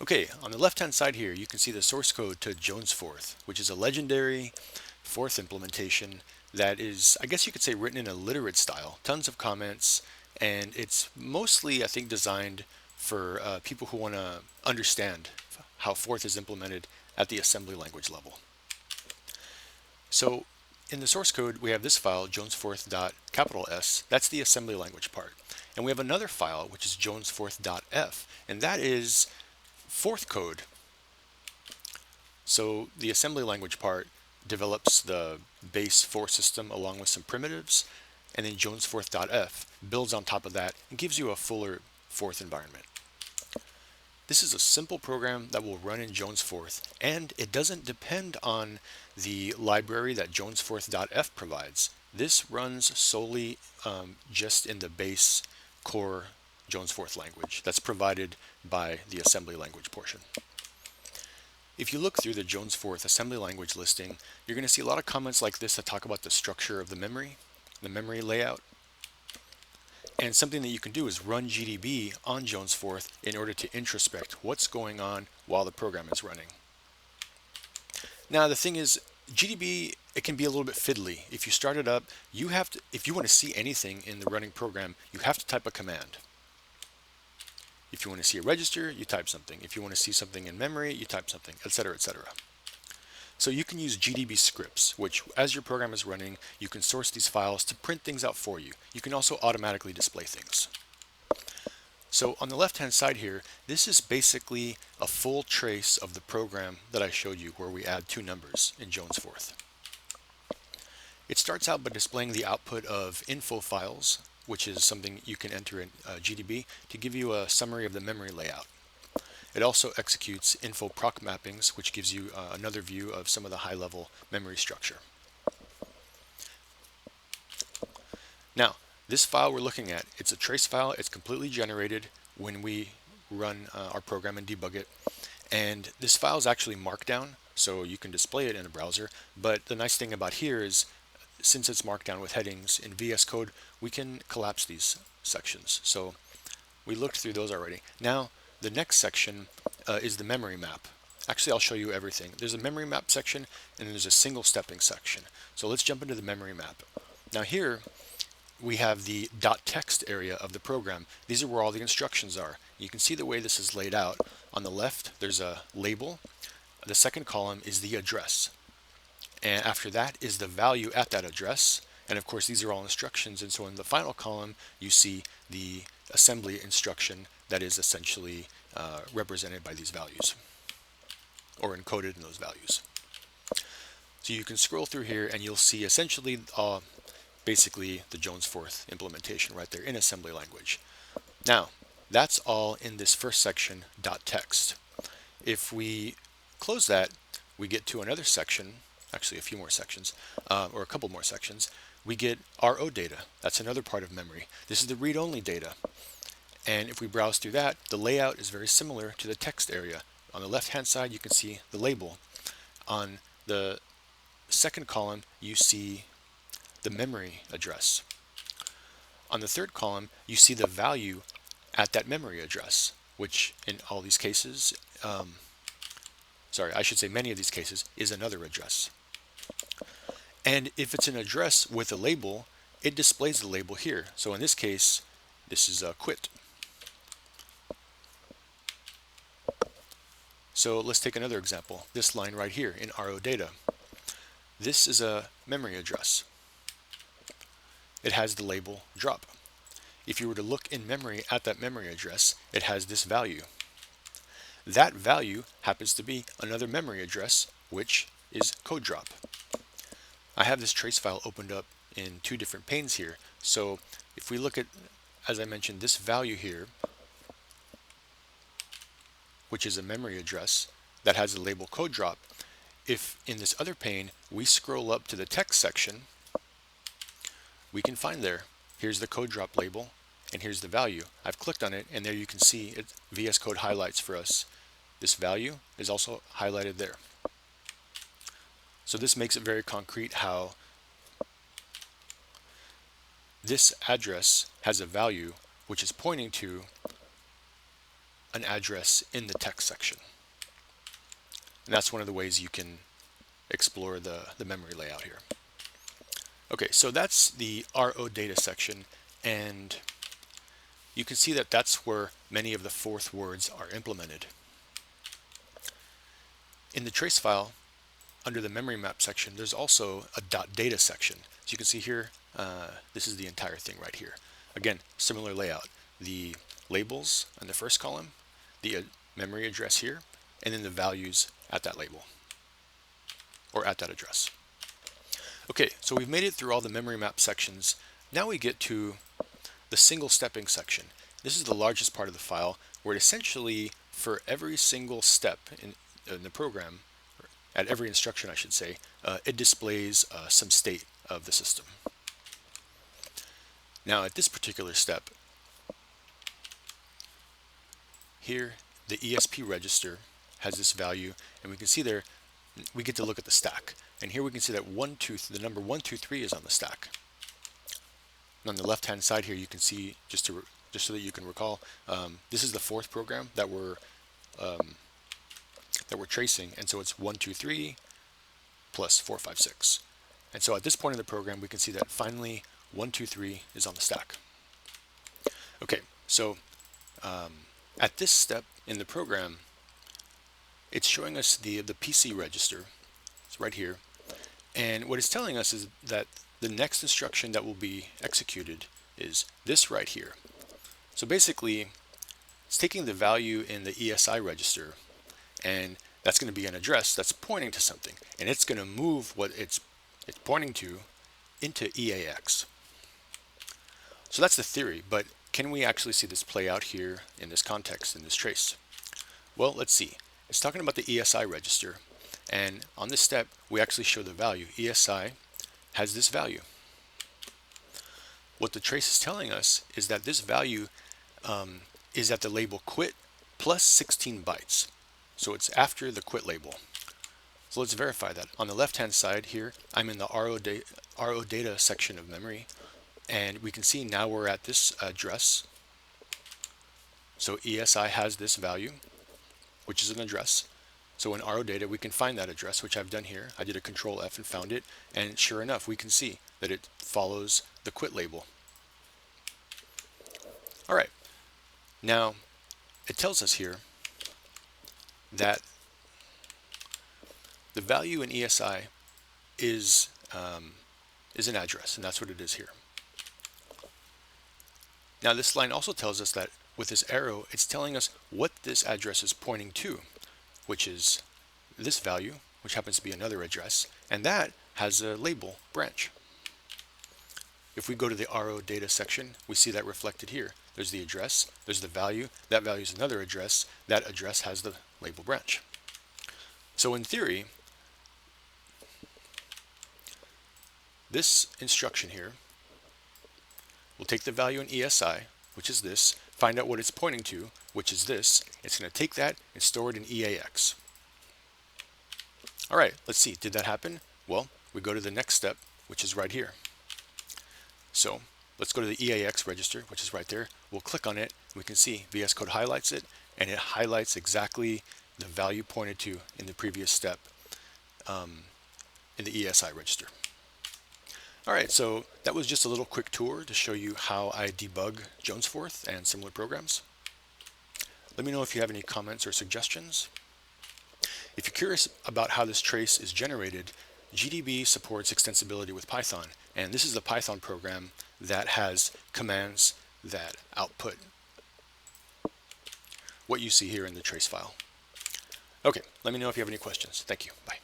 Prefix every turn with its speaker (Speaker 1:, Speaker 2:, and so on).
Speaker 1: Okay, on the left-hand side here, you can see the source code to JONESFORTH, which is a legendary fourth implementation that is, I guess you could say, written in a literate style. Tons of comments, and it's mostly, I think, designed for people who want to understand how fourth is implemented at the assembly language level. So in the source code, we have this file, jonesforth.S. That's the assembly language part. And we have another file, which is jonesforth.f, and that is fourth code. So the assembly language part develops the base for system along with some primitives, and then jonesforth.f builds on top of that and gives you a fuller fourth environment. This is a simple program that will run in JONESFORTH, and it doesn't depend on the library that jonesforth.f provides. This runs solely just in the base core JONESFORTH language that's provided by the assembly language portion. If you look through the JONESFORTH assembly language listing, you're going to see a lot of comments like this that talk about the structure of the memory layout. And something that you can do is run GDB on JONESFORTH in order to introspect what's going on while the program is running. Now the thing is, GDB, it can be a little bit fiddly. If you start it up, if you want to see anything in the running program, you have to type a command. If you want to see a register, you type something. If you want to see something in memory, you type something, etc., etc. So you can use GDB scripts, which as your program is running, you can source these files to print things out for you. You can also automatically display things. So on the left-hand side here, this is basically a full trace of the program that I showed you where we add two numbers in JONESFORTH. It starts out by displaying the output of info files, which is something you can enter in GDB to give you a summary of the memory layout. It also executes info proc mappings, which gives you another view of some of the high-level memory structure. Now, this file we're looking at, it's a trace file. It's completely generated when we run our program and debug it. And this file is actually Markdown, so you can display it in a browser. But the nice thing about here is, since it's Markdown with headings in VS Code, we can collapse these sections. So we looked through those already. Now, the next section is the memory map. Actually, I'll show you everything. There's a memory map section, and there's a single stepping section. So let's jump into the memory map. Now here, we have the .text area of the program. These are where all the instructions are. You can see the way this is laid out. On the left, there's a label. The second column is the address. And after that is the value at that address. And of course, these are all instructions. And so in the final column, you see the assembly instruction that is essentially represented by these values, or encoded in those values. So you can scroll through here and you'll see essentially basically the JONESFORTH implementation right there in assembly language. Now, that's all in this first section, .text. If we close that, we get to another section, actually a few more sections, or a couple more sections. We get RO data. That's another part of memory. This is the read-only data. And if we browse through that, the layout is very similar to the text area. On the left-hand side, you can see the label. On the second column, you see the memory address. On the third column, you see the value at that memory address, which in all these cases, I should say many of these cases, is another address. And if it's an address with a label, it displays the label here. So in this case, this is quit. So let's take another example. This line right here in RO data. This is a memory address. It has the label drop. If you were to look in memory at that memory address, it has this value. That value happens to be another memory address, which is code drop. I have this trace file opened up in two different panes here. So if we look at, as I mentioned, this value here, which is a memory address that has the label code drop, if in this other pane we scroll up to the text section, we can find there, here's the code drop label, and here's the value. I've clicked on it, and there you can see it, VS Code highlights for us. This value is also highlighted there. So this makes it very concrete how this address has a value which is pointing to an address in the text section. And that's one of the ways you can explore the memory layout here. Okay, so that's the RO data section, and you can see that that's where many of the forth words are implemented. In the trace file, under the memory map section, there's also a .data section. So you can see here, this is the entire thing right here. Again, similar layout. The labels in the first column, the memory address here, and then the values at that label, or at that address. Okay, so we've made it through all the memory map sections. Now we get to the single stepping section. This is the largest part of the file, where essentially for every single step in the program, at every instruction I should say, it displays some state of the system. Now at this particular step, here the ESP register has this value, and we can see there, we get to look at the stack. And here we can see that the number 123 is on the stack. And on the left hand side here, you can see, just so that you can recall, this is the fourth program that we're tracing, and so it's 123 plus 456. And so at this point in the program, we can see that finally 123 is on the stack. Okay, so at this step in the program, it's showing us the PC register. It's right here. And what it's telling us is that the next instruction that will be executed is this right here. So basically, it's taking the value in the ESI register, and that's going to be an address that's pointing to something, and it's going to move what it's pointing to into EAX. So that's the theory, but can we actually see this play out here in this context, in this trace? Well, let's see. It's talking about the ESI register, and on this step, we actually show the value. ESI has this value. What the trace is telling us is that this value is at the label quit plus 16 bytes. So it's after the quit label. So let's verify that. On the left-hand side here, I'm in the RO data section of memory, and we can see now we're at this address. So ESI has this value, which is an address. So in RO data, we can find that address, which I've done here. I did a Control F and found it, and sure enough, we can see that it follows the quit label. All right, now it tells us here that the value in ESI is an address, and that's what it is here. Now this line also tells us that with this arrow, it's telling us what this address is pointing to, which is this value, which happens to be another address, and that has a label branch. If we go to the RO data section, we see that reflected here. There's the address, there's the value, that value is another address, that address has the label branch. So in theory, this instruction here will take the value in ESI, which is this, find out what it's pointing to, which is this. It's going to take that and store it in EAX. All right, let's see, did that happen? Well, we go to the next step, which is right here. So let's go to the EAX register, which is right there. We'll click on it. We can see VS Code highlights it, and it highlights exactly the value pointed to in the previous step in the ESI register. All right, so that was just a little quick tour to show you how I debug JONESFORTH and similar programs. Let me know if you have any comments or suggestions. If you're curious about how this trace is generated, GDB supports extensibility with Python, and this is the Python program that has commands that output what you see here in the trace file. Okay, let me know if you have any questions. Thank you. Bye.